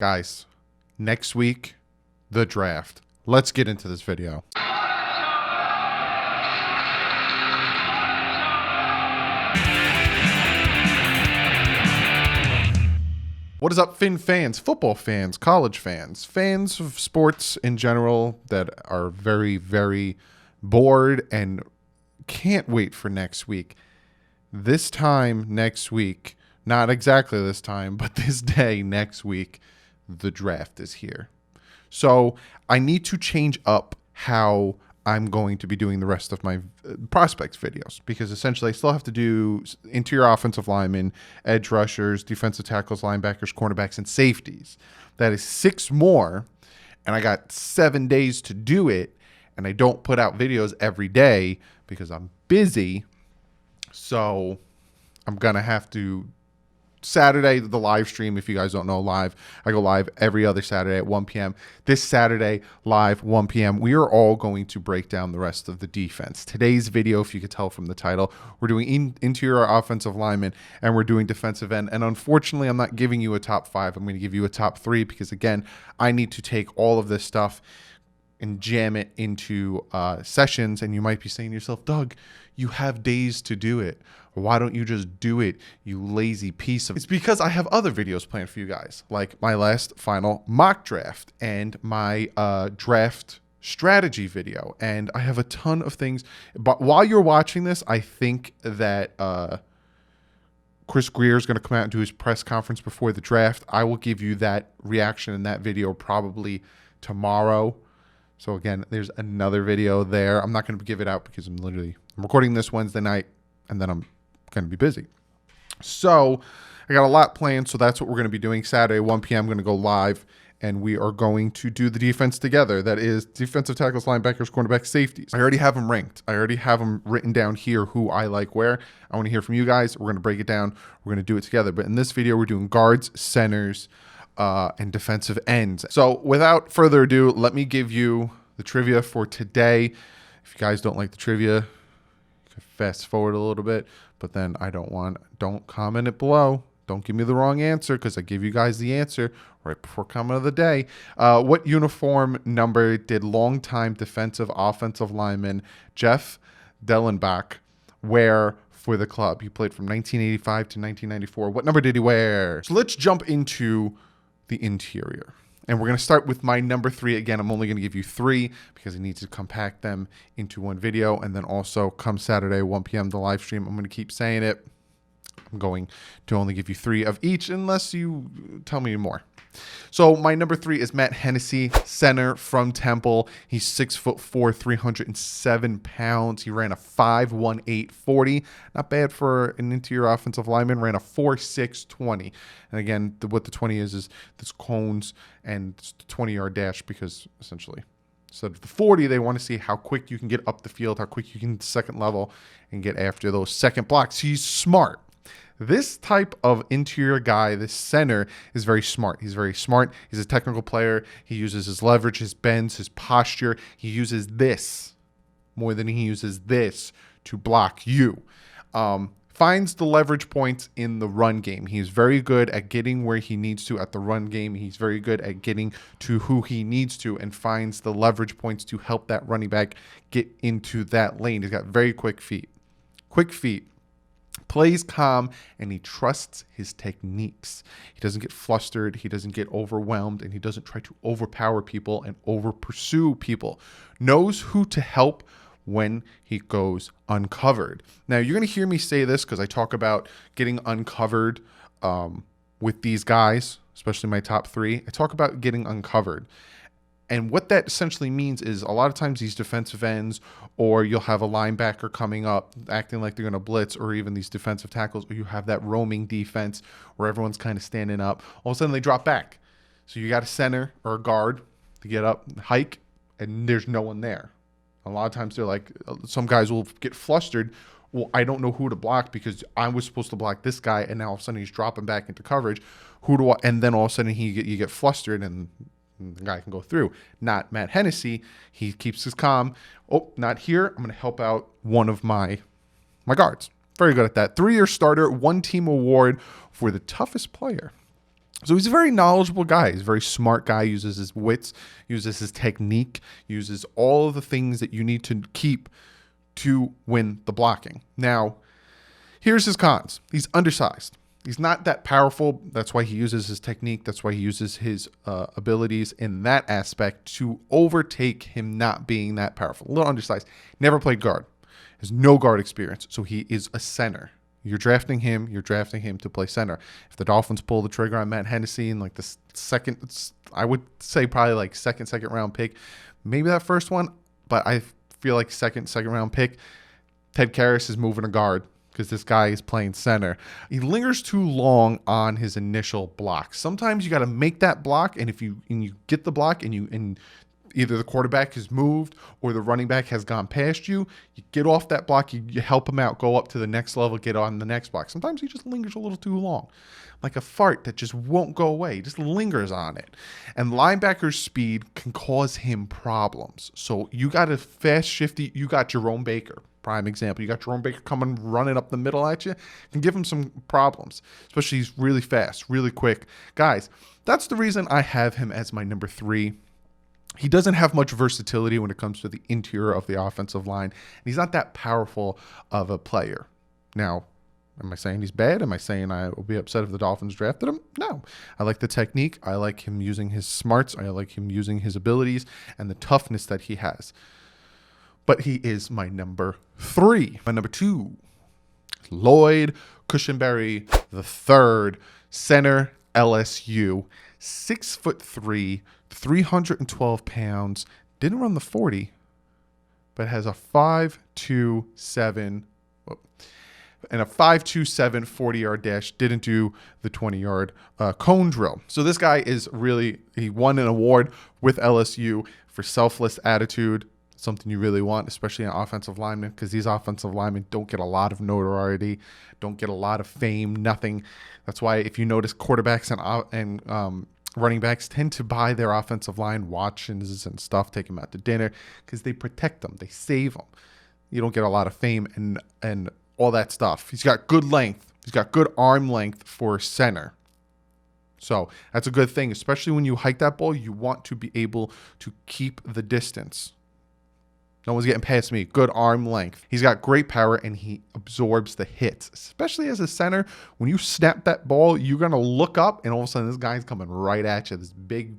Guys, next week, the draft. Let's get into this video. What is up, Fin fans, football fans, college fans, fans of sports in general that are very, very bored and can't wait for next week? This time next week, not exactly this time, but this day next week, the draft is here. So I need to change up how I'm going to be doing the rest of my prospects videos, because essentially I still have to do interior offensive linemen, edge rushers, defensive tackles, linebackers, cornerbacks, and safeties. That is 6 more, and I got 7 days to do it, and I don't put out videos every day because I'm busy. So I'm going to have to Saturday, the live stream, if you guys don't know, live. I go live every other Saturday at 1 p.m. This Saturday, live, 1 p.m. We are all going to break down the rest of the defense. Today's video, if you could tell from the title, we're doing interior offensive lineman and we're doing defensive end. And unfortunately, I'm not giving you a top 5. I'm going to give you a top 3 because, again, I need to take all of this stuff and jam it into sessions. And you might be saying to yourself, Doug, you have days to do it. Why don't you just do it, you lazy piece of... It's because I have other videos planned for you guys, like my last final mock draft and my draft strategy video. And I have a ton of things. But while you're watching this, I think that Chris Grier is going to come out and do his press conference before the draft. I will give you that reaction in that video probably tomorrow. So again, there's another video there. I'm not going to give it out because I'm recording this Wednesday night and then I'm going to be busy. So I got a lot planned. So that's what we're going to be doing Saturday, 1 p.m. I'm going to go live and we are going to do the defense together. That is defensive tackles, linebackers, cornerbacks, safeties. I already have them ranked. I already have them written down here, who I like where. I want to hear from you guys. We're going to break it down. We're going to do it together. But in this video, we're doing guards, centers, and defensive ends. So without further ado, let me give you the trivia for today. If you guys don't like the trivia, you can fast forward a little bit, but then don't comment it below. Don't give me the wrong answer because I give you guys the answer right before comment of the day. What uniform number did longtime defensive offensive lineman Jeff Dellenbach wear for the club? He played from 1985 to 1994. What number did he wear? So let's jump into the interior. And we're going to start with my number 3. Again, I'm only going to give you 3 because I need to compact them into one video. And then also come Saturday, 1 p.m., the live stream, I'm going to keep saying it. I'm going to only give you 3 of each unless you tell me more. So my number 3 is Matt Hennessy, center from Temple. He's 6'4", 307 pounds. He ran a 5.18 40. Not bad for an interior offensive lineman. Ran a 4.6 20. And again, what the 20 is this cones and the 20-yard dash, because essentially instead of the 40, they want to see how quick you can get up the field, how quick you can get to second level and get after those second blocks. He's smart. This type of interior guy, this center, is very smart. He's very smart. He's a technical player. He uses his leverage, his bends, his posture. He uses this more than he uses this to block you. Finds the leverage points in the run game. He's very good at getting where he needs to at the run game. He's very good at getting to who he needs to and finds the leverage points to help that running back get into that lane. He's got very quick feet. Quick feet. Plays calm, and he trusts his techniques. He doesn't get flustered, he doesn't get overwhelmed, and he doesn't try to overpower people and over-pursue people. Knows who to help when he goes uncovered. Now, you're going to hear me say this because I talk about getting uncovered with these guys, especially my top 3. I talk about getting uncovered. And what that essentially means is a lot of times these defensive ends, or you'll have a linebacker coming up acting like they're going to blitz, or even these defensive tackles, or you have that roaming defense where everyone's kind of standing up. All of a sudden they drop back. So you got a center or a guard to get up, hike, and there's no one there. A lot of times they're like, some guys will get flustered. Well, I don't know who to block because I was supposed to block this guy, and now all of a sudden he's dropping back into coverage. Who do I? And then all of a sudden you get flustered, and the guy can go through. Not Matt Hennessy. He keeps his calm. Oh, not here. I'm going to help out one of my guards. Very good at that. 3-year starter, 1 team award for the toughest player So he's a very knowledgeable guy. He's a very smart guy, uses his wits, uses his technique, uses all of the things that you need to keep to win the blocking. Now, here's his cons. He's undersized. He's not that powerful. That's why he uses his technique. That's why he uses his abilities in that aspect to overtake him not being that powerful. A little undersized. Never played guard. Has no guard experience. So he is a center. You're drafting him to play center. If the Dolphins pull the trigger on Matt Hennessy in like the second, I would say probably like second round pick, maybe that first one, but I feel like second round pick, Ted Karras is moving a guard because this guy is playing center. He lingers too long on his initial block. Sometimes you got to make that block, and if you get the block and either the quarterback has moved or the running back has gone past you, you get off that block, you help him out, go up to the next level, get on the next block. Sometimes he just lingers a little too long, like a fart that just won't go away. He just lingers on it. And linebacker's speed can cause him problems. So you got a fast, shifty, you got Jerome Baker, prime example. You got Jerome Baker coming, running up the middle at you, can give him some problems, especially he's really fast, really quick. Guys, that's the reason I have him as my number 3. He doesn't have much versatility when it comes to the interior of the offensive line, and he's not that powerful of a player. Now, am I saying he's bad? Am I saying I will be upset if the Dolphins drafted him? No. I like the technique. I like him using his smarts. I like him using his abilities and the toughness that he has. But he is my number 3. My number 2, Lloyd Cushenberry III, center, LSU, 6'3", 312 pounds, didn't run the 40, but has a 5.27 and a 5.27 40-yard dash. Didn't do the 20-yard cone drill. So this guy is really, he won an award with LSU for selfless attitude, something you really want, especially an offensive lineman, because these offensive linemen don't get a lot of notoriety, don't get a lot of fame, nothing. That's why if you notice quarterbacks and running backs tend to buy their offensive line watches and stuff, take them out to dinner, because they protect them, they save them. You don't get a lot of fame and all that stuff. He's got good length. He's got good arm length for center. So that's a good thing, especially when you hike that ball. You want to be able to keep the distance. No one's getting past me. Good arm length. He's got great power, and he absorbs the hits, especially as a center. When you snap that ball, you're going to look up, and all of a sudden this guy's coming right at you. This big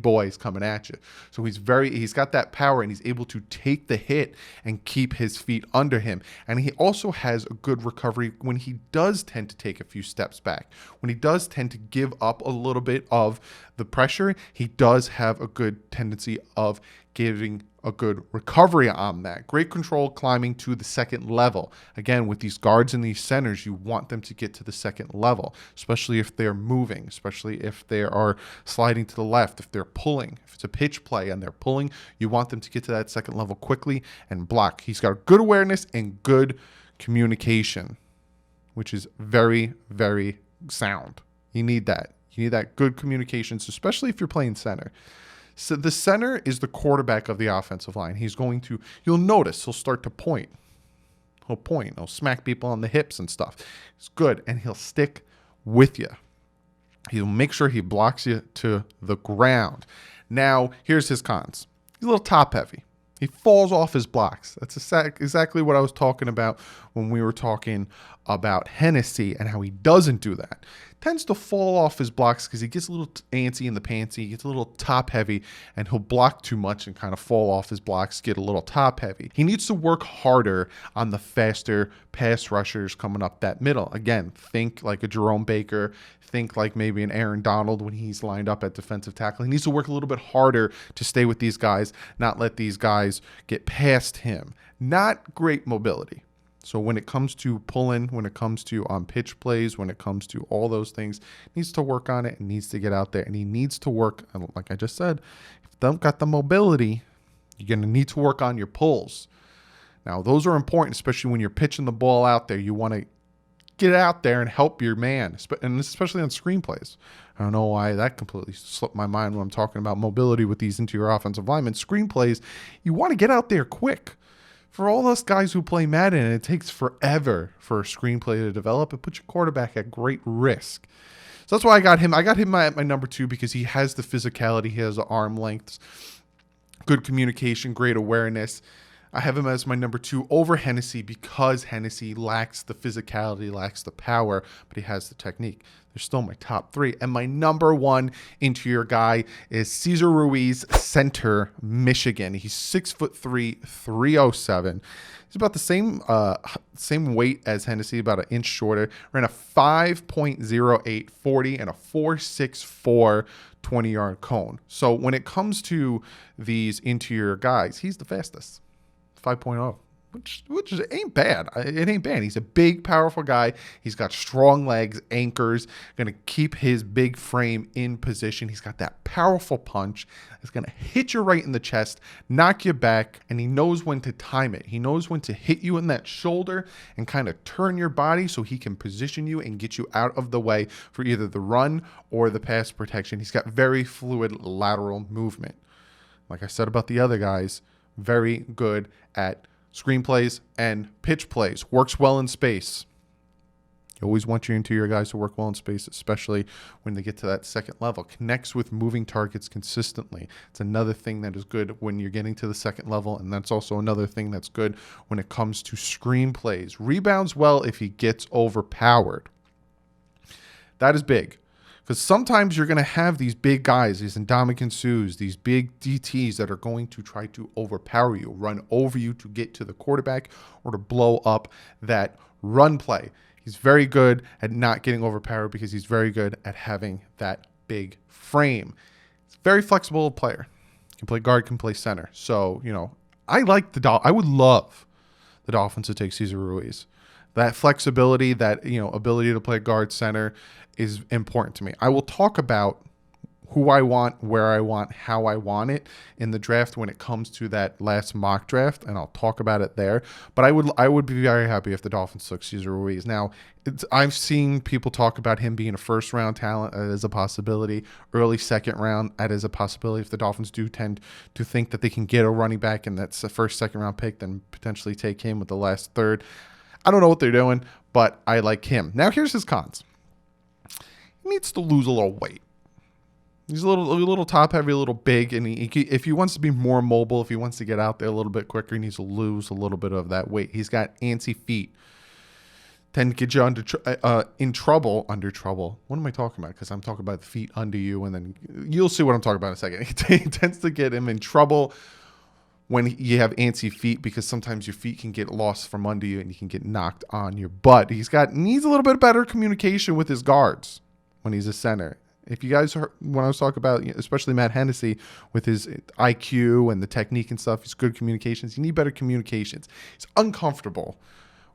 boy is coming at you. So he's got that power, and he's able to take the hit and keep his feet under him. And he also has a good recovery when he does tend to take a few steps back. When he does tend to give up a little bit of the pressure, he does have a good tendency of giving a good recovery on that. Great control climbing to the second level. Again, with these guards and these centers, you want them to get to the second level, especially if they're moving, especially if they are sliding to the left, if they're pulling. If it's a pitch play and they're pulling, you want them to get to that second level quickly and block. He's got good awareness and good communication, which is very, very sound. You need that. You need that good communications, especially if you're playing center. So the center is the quarterback of the offensive line. You'll notice he'll start to point. He'll smack people on the hips and stuff. It's good, and he'll stick with you. He'll make sure he blocks you to the ground. Now, here's his cons. He's a little top heavy. He falls off his blocks. That's exactly what I was talking about when we were talking about Hennessy and how he doesn't do that. Tends to fall off his blocks because he gets a little antsy in the pantsy, he gets a little top heavy, and he'll block too much and kind of fall off his blocks, get a little top heavy. He needs to work harder on the faster pass rushers coming up that middle. Again, think like a Jerome Baker, think like maybe an Aaron Donald when he's lined up at defensive tackle. He needs to work a little bit harder to stay with these guys, not let these guys get past him. Not great mobility. So when it comes to pulling, when it comes to on pitch plays, when it comes to all those things, he needs to work on it and needs to get out there. And he needs to work, like I just said, if you don't got the mobility, you're going to need to work on your pulls. Now, those are important, especially when you're pitching the ball out there. You want to get out there and help your man, and especially on screenplays. I don't know why that completely slipped my mind when I'm talking about mobility with these interior offensive linemen. Screenplays, you want to get out there quick. For all us guys who play Madden, it takes forever for a screenplay to develop. It puts your quarterback at great risk. So that's why I got him. I got him at my number 2 because he has the physicality. He has the arm lengths, good communication, great awareness. I have him as my number 2 over Hennessy because Hennessy lacks the physicality, lacks the power, but he has the technique. They're still my top 3. And my number 1 interior guy is Cesar Ruiz, center, Michigan. He's 6'3", 307. He's about the same weight as Hennessy, about an inch shorter. Ran a 5.08 40 and a 4.64 20-yard cone. So when it comes to these interior guys, he's the fastest. 5.0, which ain't bad. It ain't bad. He's a big, powerful guy. He's got strong legs, anchors, going to keep his big frame in position. He's got that powerful punch. It's going to hit you right in the chest, knock you back, and he knows when to time it. He knows when to hit you in that shoulder and kind of turn your body so he can position you and get you out of the way for either the run or the pass protection. He's got very fluid lateral movement. Like I said about the other guys, very good at screenplays and pitch plays. Works well in space. You always want your interior guys to work well in space, especially when they get to that second level. Connects with moving targets consistently. It's another thing that is good when you're getting to the second level, and that's also another thing that's good when it comes to screenplays. Rebounds well if he gets overpowered. That is big. Because sometimes you're going to have these big guys, these Ndamukong Suhs, these big DTs that are going to try to overpower you, run over you to get to the quarterback or to blow up that run play. He's very good at not getting overpowered because he's very good at having that big frame. He's a very flexible player. Can play guard, can play center. So, I would love the Dolphins to take Cesar Ruiz. That flexibility, that ability to play guard, center is important to me. I will talk about who I want, where I want, how I want it in the draft when it comes to that last mock draft, and I'll talk about it there. But I would be very happy if the Dolphins took Cesar Ruiz. Now, I've seen people talk about him being a first-round talent as a possibility, early second round as a possibility. If the Dolphins do tend to think that they can get a running back and that's a first, second-round pick, then potentially take him with the last third. I don't know what they're doing, but I like him. Now, here's his cons. He needs to lose a little weight. He's a little top heavy, a little big, and if he wants to be more mobile, if he wants to get out there a little bit quicker, he needs to lose a little bit of that weight. He's got antsy feet. Tend to get you under trouble. What am I talking about? Because I'm talking about the feet under you, and then you'll see what I'm talking about in a second. He tends to get him in trouble when you have antsy feet because sometimes your feet can get lost from under you and you can get knocked on your butt. Needs a little bit better communication with his guards when he's a center. If you guys heard when I was talking about, especially Matt Hennessy with his IQ and the technique and stuff, he's good communications. You need better communications. He's uncomfortable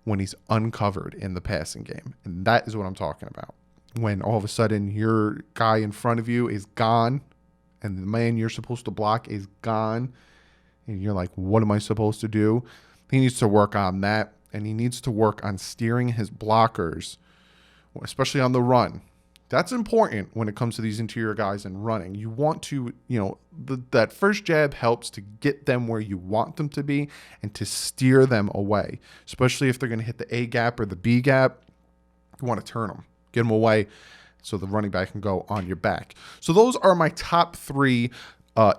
when he's uncovered in the passing game. And that is what I'm talking about. When all of a sudden your guy in front of you is gone and the man you're supposed to block is gone and you're like, what am I supposed to do? He needs to work on that, and he needs to work on steering his blockers, especially on the run. That's important when it comes to these interior guys and running. You want to, that first jab helps to get them where you want them to be and to steer them away, especially if they're going to hit the A gap or the B gap. You want to turn them, get them away so the running back can go on your back. So those are my top 3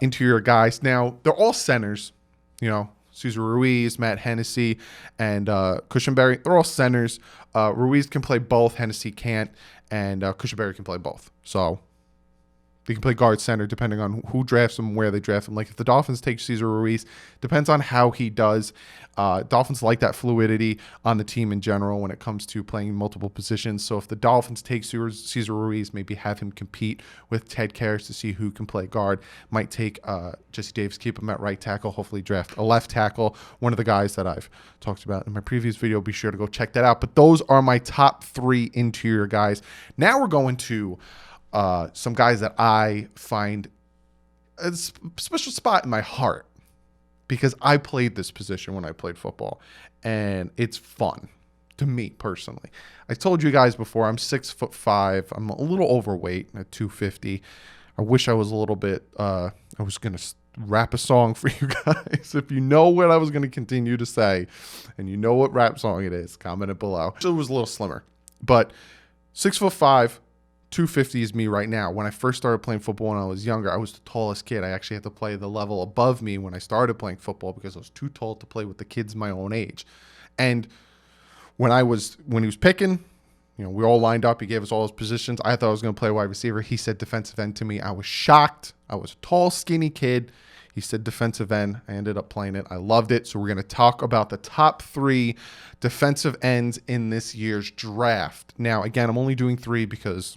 interior guys. Now, they're all centers, Cesar Ruiz, Matt Hennessy, and Cushenberry. They're all centers. Ruiz can play both. Hennessy can't. And Cushenberry can play both. So they can play guard center depending on who drafts him, where they draft him. Like if the Dolphins take Cesar Ruiz, depends on how he does. Dolphins like that fluidity on the team in general when it comes to playing multiple positions. So if the Dolphins take Cesar Ruiz, maybe have him compete with Ted Karras to see who can play guard. Might take Jesse Davis, keep him at right tackle, hopefully draft a left tackle. One of the guys that I've talked about in my previous video. Be sure to go check that out. But those are my top 3 interior guys. Now we're going to some guys that I find a special spot in my heart because I played this position when I played football, and it's fun to me personally. I told you guys before, I'm 6'5". I'm a little overweight at 250. I wish I was a little bit, I was going to rap a song for you guys. If you know what I was going to continue to say and you know what rap song it is, comment it below. It was a little slimmer, but 6'5", 250 is me right now. When I first started playing football when I was younger, I was the tallest kid. I actually had to play the level above me when I started playing football because I was too tall to play with the kids my own age. And when he was picking, we all lined up. He gave us all his positions. I thought I was going to play wide receiver. He said defensive end to me. I was shocked. I was a tall, skinny kid. He said defensive end. I ended up playing it. I loved it. So we're going to talk about the top 3 defensive ends in this year's draft. Now, again, I'm only doing 3 because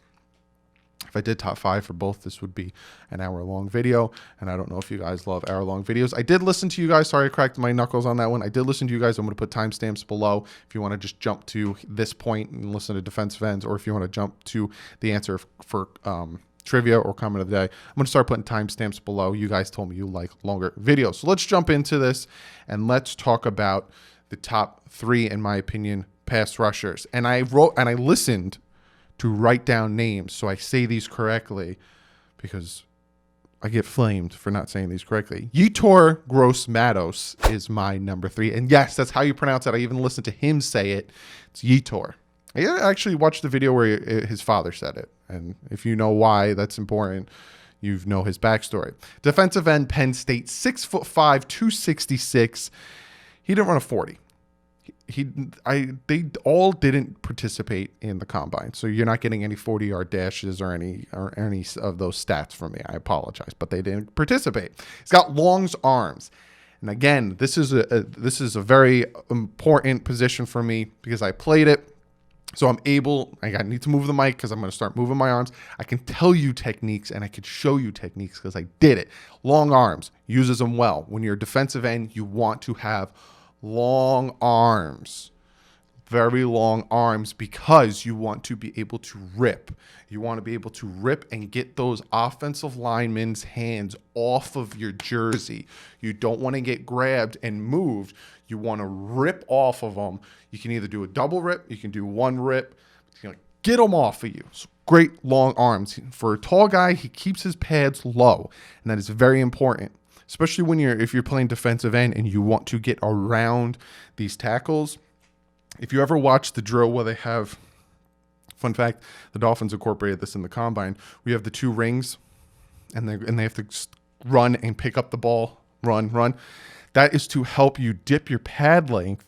if I did top 5 for both, this would be an hour-long video, and I don't know if you guys love hour-long videos. I did listen to you guys. Sorry I cracked my knuckles on that one. I did listen to you guys. I'm going to put timestamps below if you want to just jump to this point and listen to defensive ends, or if you want to jump to the answer for trivia or comment of the day. I'm going to start putting timestamps below. You guys told me you like longer videos. So let's jump into this, and let's talk about the top 3, in my opinion, pass rushers. And I listened to write down names so I say these correctly, because I get flamed for not saying these correctly. Yetur Gross-Matos is my number 3. And yes, that's how you pronounce it. I even listened to him say it. It's Yetur. I actually watched the video where his father said it. And if you know why that's important, you know his backstory. Defensive end, Penn State, 6'5", 266. He didn't run a 40. They all didn't participate in the combine, so you're not getting any 40-yard dashes or any of those stats from me. I apologize, but they didn't participate. He's got long arms, and again, this is a very important position for me because I played it. So I need to move the mic because I'm going to start moving my arms. I can tell you techniques and I can show you techniques because I did it. Long arms, uses them well. When you're a defensive end, you want to have long arms, very long arms, because you want to be able to rip. You want to be able to rip and get those offensive linemen's hands off of your jersey. You don't want to get grabbed and moved. You want to rip off of them. You can either do a double rip, you can do one rip. It's going to get them off of you. So great long arms. For a tall guy, he keeps his pads low, and that is very important, especially if you're playing defensive end and you want to get around these tackles. If you ever watch the drill where they have, fun fact, the Dolphins incorporated this in the combine. We have the 2 rings, and they have to run and pick up the ball, run. That is to help you dip your pad length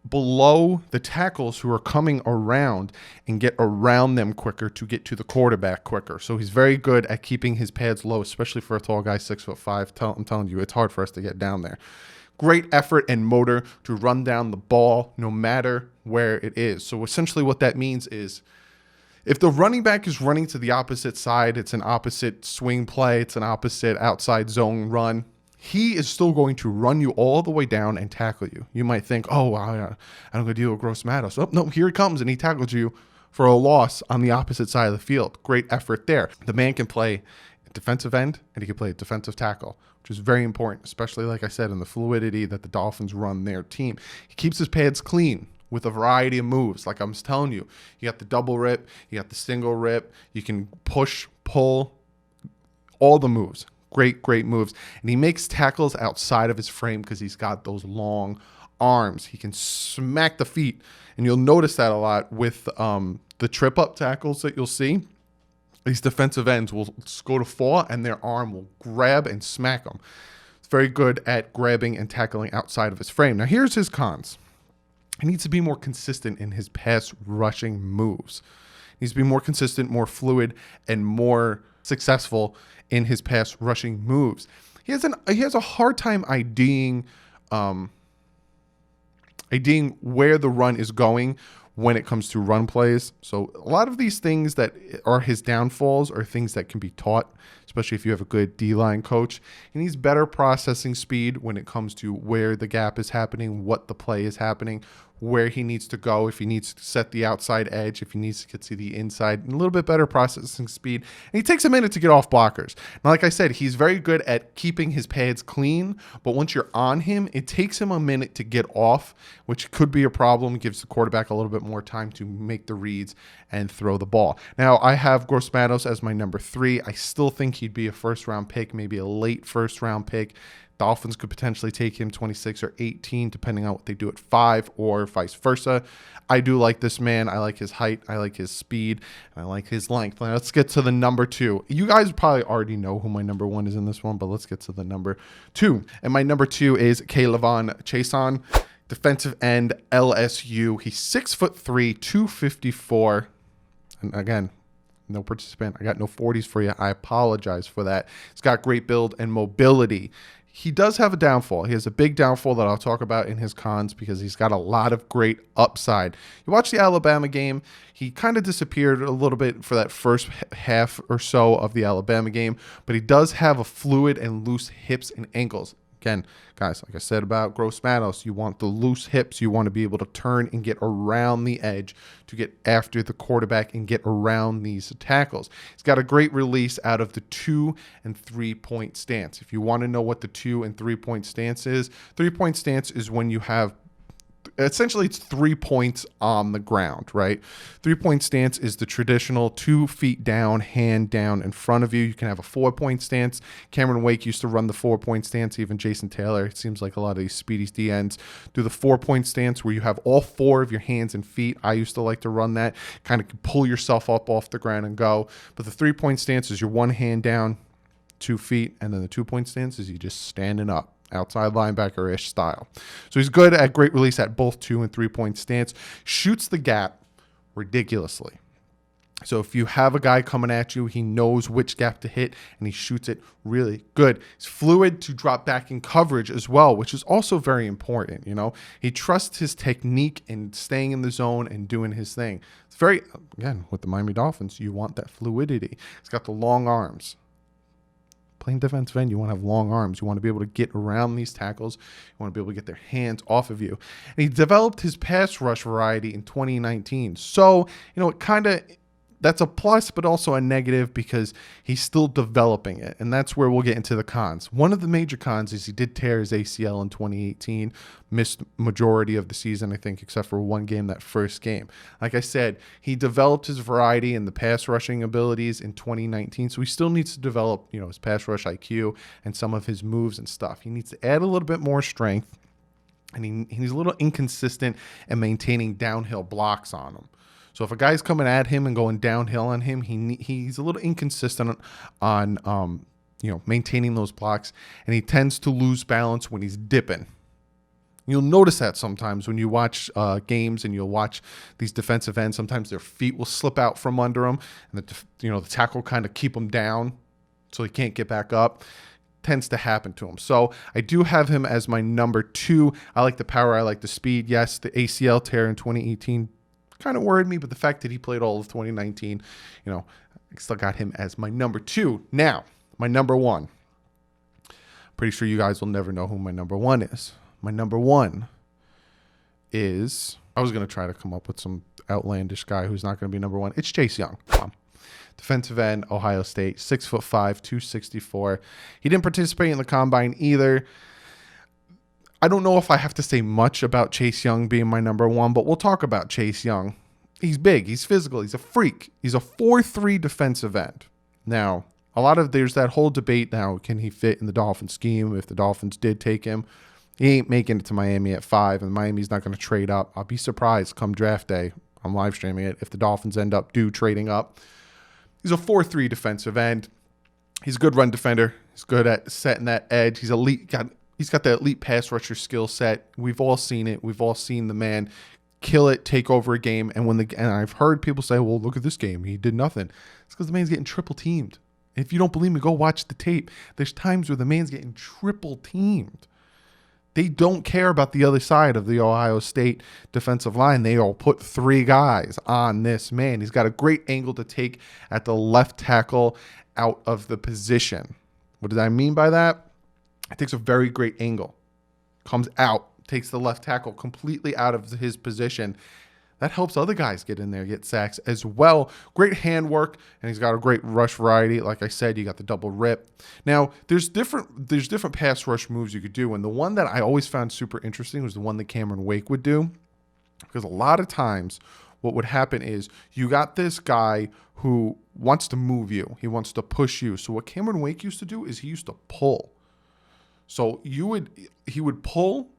below the tackles who are coming around and get around them quicker to get to the quarterback quicker. So he's very good at keeping his pads low, especially for a tall guy, 6'5". I'm telling you, it's hard for us to get down there. Great effort and motor to run down the ball no matter where it is. So essentially what that means is if the running back is running to the opposite side, it's an opposite swing play, it's an opposite outside zone run, he is still going to run you all the way down and tackle you. You might think, oh, I'm going to deal with gross-matos. Oh, no, here he comes, and he tackled you for a loss on the opposite side of the field. Great effort there. The man can play defensive end, and he can play defensive tackle, which is very important, especially, like I said, in the fluidity that the Dolphins run their team. He keeps his pads clean with a variety of moves. Like I'm telling you, you got the double rip, you got the single rip, you can push, pull, all the moves. Great moves. And he makes tackles outside of his frame because he's got those long arms. He can smack the feet. And you'll notice that a lot with the trip-up tackles that you'll see. These defensive ends will go to fall, and their arm will grab and smack them. He's very good at grabbing and tackling outside of his frame. Now, here's his cons. He needs to be more consistent in his pass rushing moves. He needs to be more consistent, more fluid, and more successful in his pass rushing moves. He has a hard time IDing where the run is going when it comes to run plays. So a lot of these things that are his downfalls are things that can be taught, especially if you have a good D-line coach. He needs better processing speed when it comes to where the gap is happening, what the play is happening, where he needs to go, if he needs to set the outside edge, if he needs to get to the inside, and a little bit better processing speed. And he takes a minute to get off blockers. Now, like I said, he's very good at keeping his pads clean, but once you're on him, it takes him a minute to get off, which could be a problem. It gives the quarterback a little bit more time to make the reads and throw the ball. Now, I have Gross-Matos as my number 3. I still think he he'd be a first-round pick, maybe a late first-round pick. Dolphins could potentially take him 26 or 18, depending on what they do at 5 or vice versa. I do like this man. I like his height. I like his speed. And I like his length. Now, let's get to the number 2. You guys probably already know who my number 1 is in this one, but let's get to the number 2. And my number 2 is Kayla Vaughn, defensive end, LSU. He's 6'3", 254. And again, no participant. I got no 40s for you. I apologize for that. He's got great build and mobility. He does have a downfall. He has a big downfall that I'll talk about in his cons because he's got a lot of great upside. You watch the Alabama game, he kind of disappeared a little bit for that first half or so of the Alabama game, but he does have a fluid and loose hips and ankles. Again, guys, like I said about gross-matos, you want the loose hips. You want to be able to turn and get around the edge to get after the quarterback and get around these tackles. He's got a great release out of the 2 and 3-point stance. If you want to know what the 2 and 3-point stance is, 3-point stance is when you have essentially it's 3 points on the ground, right? 3-point stance is the traditional 2 feet down, hand down in front of you. You can have a 4-point stance. Cameron Wake used to run the 4-point stance. Even Jason Taylor, it seems like a lot of these speedies DNs do the 4-point stance where you have all 4 of your hands and feet. I used to like to run that, kind of pull yourself up off the ground and go. But the 3-point stance is your 1 hand down, 2 feet, and then the 2-point stance is you just standing up. Outside linebacker-ish style. So he's good at great release at both 2 and 3-point stance. Shoots the gap ridiculously. So if you have a guy coming at you, he knows which gap to hit, and he shoots it really good. He's fluid to drop back in coverage as well, which is also very important. You know, he trusts his technique and staying in the zone and doing his thing. It's very, again, with the Miami Dolphins, you want that fluidity. He's got the long arms. Playing defensive end, you want to have long arms. You want to be able to get around these tackles. You want to be able to get their hands off of you. And he developed his pass rush variety in 2019. So, you know, it kind of, that's a plus, but also a negative because he's still developing it. And that's where we'll get into the cons. One of the major cons is he did tear his ACL in 2018, missed majority of the season, I think, except for one game, that first game. Like I said, he developed his variety and the pass rushing abilities in 2019. So he still needs to develop, you know, his pass rush IQ and some of his moves and stuff. He needs to add a little bit more strength, and he's a little inconsistent in maintaining downhill blocks on him. So if a guy's coming at him and going downhill on him, he's a little inconsistent on maintaining those blocks, and he tends to lose balance when he's dipping. You'll notice that sometimes when you watch games and you'll watch these defensive ends. Sometimes their feet will slip out from under them, and the tackle kind of keep them down so he can't get back up. Tends to happen to him. So I do have him as my number 2. I like the power. I like the speed. Yes, the ACL tear in 2018 kind of worried me, but the fact that he played all of 2019, you know, I still got him as my number 2. Now, my number 1. Pretty sure you guys will never know who my number 1 is. My number 1 is, I was going to try to come up with some outlandish guy who's not going to be number 1. It's Chase Young. Defensive end, Ohio State, 6'5", 264. He didn't participate in the combine either. I don't know if I have to say much about Chase Young being my number 1, but we'll talk about Chase Young. He's big. He's physical. He's a freak. He's a 4'3" defensive end. Now, there's that whole debate now, can he fit in the Dolphins scheme if the Dolphins did take him? He ain't making it to Miami at 5, and Miami's not going to trade up. I'll be surprised come draft day, I'm live streaming it, if the Dolphins end up trading up. He's a 4'3" defensive end. He's a good run defender. He's good at setting that edge. He's elite. He's got that elite pass rusher skill set. We've all seen it. We've all seen the man kill it, take over a game. And I've heard people say, well, look at this game. He did nothing. It's because the man's getting triple teamed. If you don't believe me, go watch the tape. There's times where the man's getting triple teamed. They don't care about the other side of the Ohio State defensive line. They all put 3 guys on this man. He's got a great angle to take at the left tackle out of the position. What does I mean by that? It takes a very great angle. Comes out, takes the left tackle completely out of his position. That helps other guys get in there, get sacks as well. Great handwork, and he's got a great rush variety. Like I said, you got the double rip. Now, there's different pass rush moves you could do, and the one that I always found super interesting was the one that Cameron Wake would do, because a lot of times what would happen is you got this guy who wants to move you. He wants to push you. So what Cameron Wake used to do is he used to pull. So he would pull,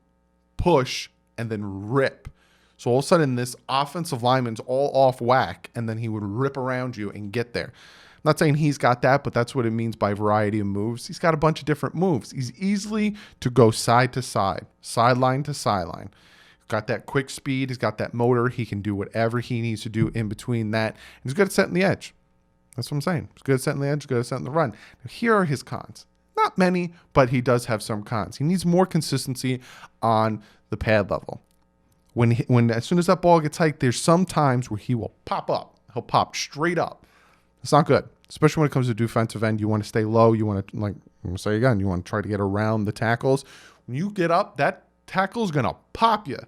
push, and then rip. So all of a sudden this offensive lineman's all off whack, and then he would rip around you and get there. I'm not saying he's got that, but that's what it means by variety of moves. He's got a bunch of different moves. He's easily to go side to side, sideline to sideline. Got that quick speed. He's got that motor. He can do whatever he needs to do in between that. And he's good at setting the edge. That's what I'm saying. He's good at setting the edge, good at setting the run. Now, here are his cons. Not many, but he does have some cons. He needs more consistency on the pad level. When as soon as that ball gets hiked, there's some times where he will pop up. He'll pop straight up. It's not good, especially when it comes to defensive end. You want to stay low. You want to, like I'm going to say again, you want to try to get around the tackles. When you get up, that tackle's going to pop you.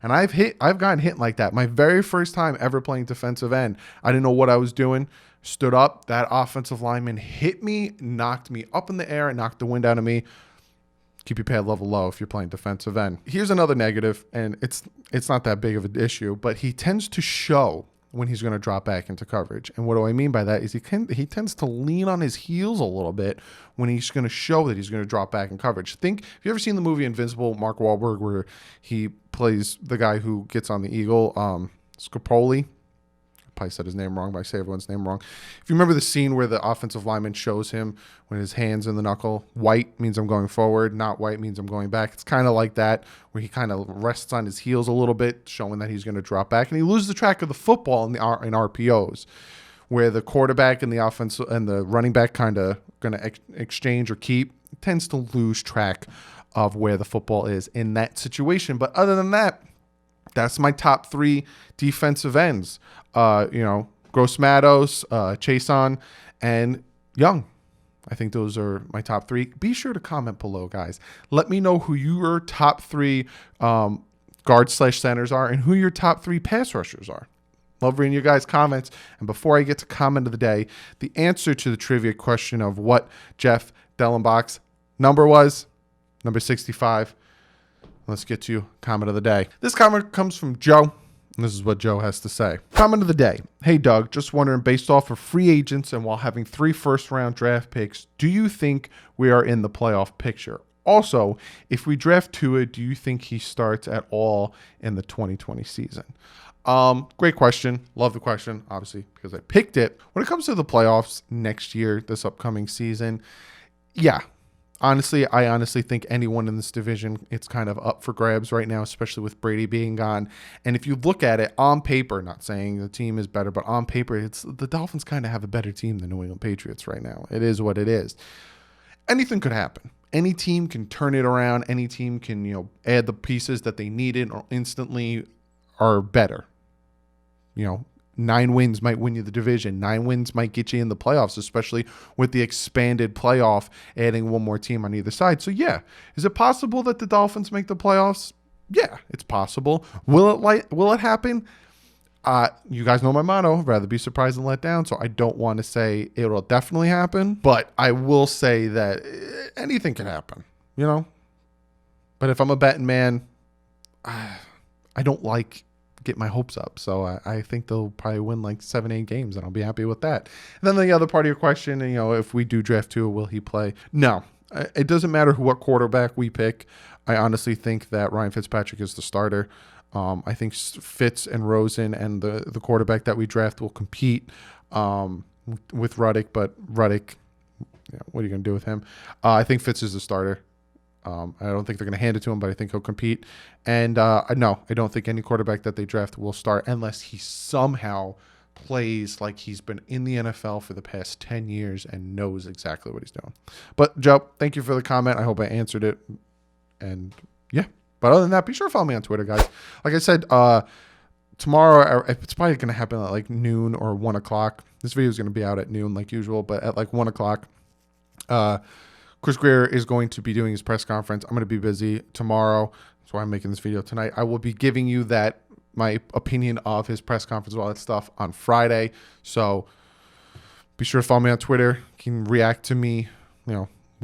And I've gotten hit like that. My very first time ever playing defensive end, I didn't know what I was doing. Stood up, that offensive lineman hit me, knocked me up in the air, and knocked the wind out of me. Keep your pad level low if you're playing defensive end. Here's another negative, and it's not that big of an issue, but he tends to show when he's going to drop back into coverage. And what do I mean by that is he tends to lean on his heels a little bit when he's going to show that he's going to drop back in coverage. Have you ever seen the movie Invincible, Mark Wahlberg, where he plays the guy who gets on the eagle, Scapoli? I probably said his name wrong, but I say everyone's name wrong. If you remember the scene where the offensive lineman shows him when his hand's in the knuckle, white means I'm going forward, not white means I'm going back. It's kind of like that, where he kind of rests on his heels a little bit, showing that he's going to drop back. And he loses the track of the football in RPOs, where the quarterback and the offense and the running back kind of going to exchange or keep. It tends to lose track of where the football is in that situation. But other than that, that's my top three defensive ends. Gross-Matos, Chason, and Young. I think those are my top three. Be sure to comment below, guys. Let me know who your top three guards/centers are and who your top three pass rushers are. Love reading your guys' comments. And before I get to comment of the day, the answer to the trivia question of what Jeff Dellenbach's number was, number 65. Let's get to comment of the day. This comment comes from Joe, and this is what Joe has to say. Comment of the day. Hey, Doug, just wondering, based off of free agents and while having 3 first-round draft picks, do you think we are in the playoff picture? Also, if we draft Tua, do you think he starts at all in the 2020 season? Great question. Love the question, obviously, because I picked it. When it comes to the playoffs next year, this upcoming season, yeah. I honestly think anyone in this division, it's kind of up for grabs right now, especially with Brady being gone. And if you look at it on paper, not saying the team is better, but on paper, the Dolphins kind of have a better team than New England Patriots right now. It is what it is. Anything could happen. Any team can turn it around. Any team can, add the pieces that they needed or instantly are better. 9 wins might win you the division. 9 wins might get you in the playoffs, especially with the expanded playoff, adding one more team on either side. So, yeah. Is it possible that the Dolphins make the playoffs? Yeah, it's possible. Will it happen? You guys know my motto, rather be surprised than let down. So I don't want to say it will definitely happen, but I will say that anything can happen, But if I'm a betting man, I don't get my hopes up. So I think they'll probably win like 7-8 games, and I'll be happy with that. And then the other part of your question, if we do draft Tua, will he play? No, it doesn't matter what quarterback we pick. I honestly think that Ryan Fitzpatrick is the starter. I think Fitz and Rosen and the quarterback that we draft will compete with Ruddick, but Ruddick, what are you going to do with him? I think Fitz is the starter. I don't think they're going to hand it to him, but I think he'll compete. And no, I don't think any quarterback that they draft will start unless he somehow plays like he's been in the NFL for the past 10 years and knows exactly what he's doing. But, Joe, thank you for the comment. I hope I answered it. And, yeah. But other than that, be sure to follow me on Twitter, guys. Like I said, tomorrow, it's probably going to happen at like noon or 1 o'clock. This video is going to be out at noon like usual, but at like 1 o'clock, Chris Greer is going to be doing his press conference. I'm going to be busy tomorrow. That's why I'm making this video tonight. I will be giving you my opinion of his press conference, all that stuff on Friday. So be sure to follow me on Twitter. You can react to me,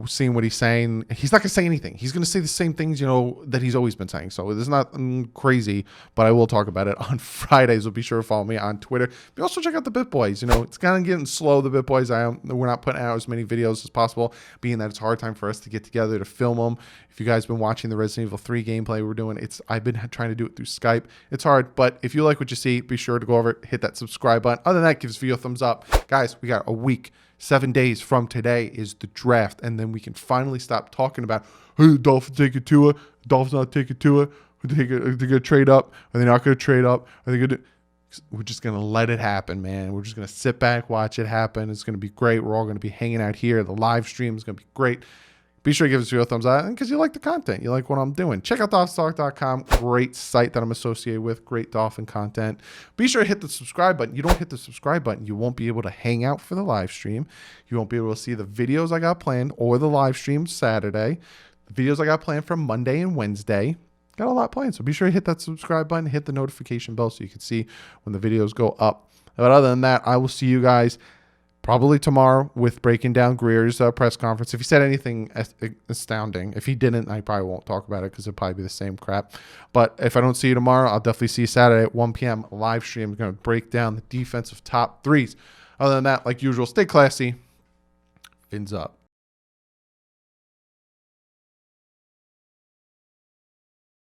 seeing what he's saying. He's not going to say anything. He's going to say the same things, that he's always been saying. So it's not crazy, but I will talk about it on Fridays. So be sure to follow me on Twitter. But also check out the Bit Boys. It's kind of getting slow, the Bit Boys. We're not putting out as many videos as possible, being that it's a hard time for us to get together to film them. If you guys been watching the Resident Evil 3 gameplay we're doing, I've been trying to do it through Skype. It's hard, but if you like what you see, be sure to go over, hit that subscribe button. Other than that, give this video a thumbs up. Guys, we got a week. 7 days from today is the draft, and then we can finally stop talking about, hey, the Dolphins taking Tua, the Dolphins not taking Tua, they're going to trade up, are they not going to trade up, are they going to... We're just going to let it happen, man. We're just going to sit back, watch it happen. It's going to be great. We're all going to be hanging out here. The live stream is going to be great. Be sure to give this video a thumbs up because you like the content. You like what I'm doing. Check out DolphinsTalk.com. Great site that I'm associated with. Great Dolphin content. Be sure to hit the subscribe button. You don't hit the subscribe button, you won't be able to hang out for the live stream. You won't be able to see the videos I got planned or the live stream Saturday. The videos I got planned for Monday and Wednesday. Got a lot planned. So be sure to hit that subscribe button. Hit the notification bell so you can see when the videos go up. But other than that, I will see you guys probably tomorrow with breaking down Greer's press conference. If he said anything astounding, if he didn't, I probably won't talk about it because it'll probably be the same crap. But if I don't see you tomorrow, I'll definitely see you Saturday at 1 p.m. live stream. I'm going to break down the defensive top threes. Other than that, like usual, stay classy. Fins up.